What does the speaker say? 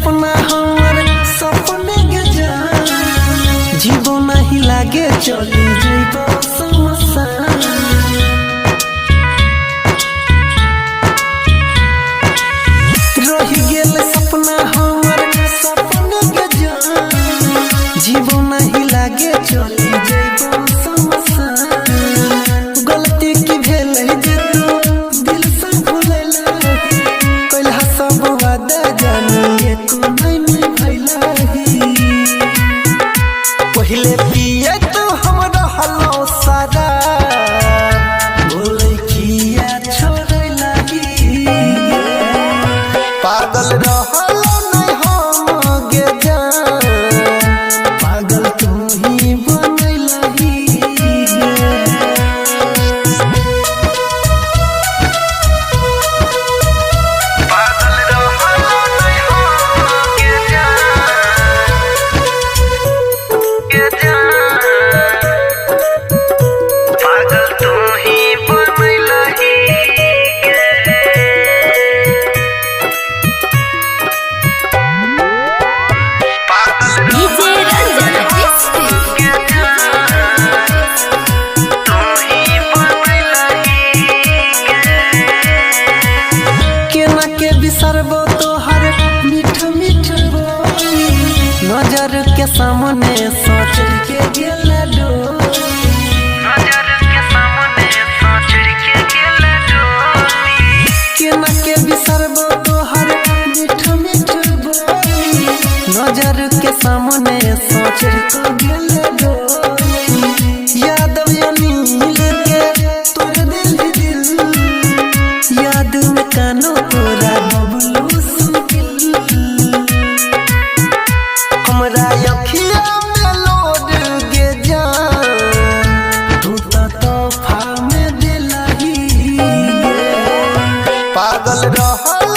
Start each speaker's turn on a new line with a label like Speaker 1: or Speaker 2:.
Speaker 1: सपना हमर सपने के जान जीवो नहीं लागे चली जइबो समसान रही गेल सपना हमर सपने के जान जीवो नहीं लागे चली जइबो समसान गलती की भेल जे तू दिल से भूलला कइला सब वादा जानी एको नहीं भइला पहिले पिए तू हमरा हलो सारा बोलै किया छोड़ै लागी पागल रहल नहीं हम गे जान पागल तू ही बनै लागी पागल रहल नहीं हम गे जान पागल तू ही बनै लागी
Speaker 2: DJ Ranjana
Speaker 1: केना के बिसरबो तोहर मीठ मीठ बोली नजर के सामने सोच के गेल डोली नजर के सामने सोच के गेल डोली केना के बिसरबो तोहर मीठ मीठ बोली नजर के सामने सोच के गेल डोली यादव अनिल के तोर दिल याद में कानो तोरा बबलू सुकिल हमरा अखिया में लोड गे जान तू तो तोहफा में दिलही पागल रहल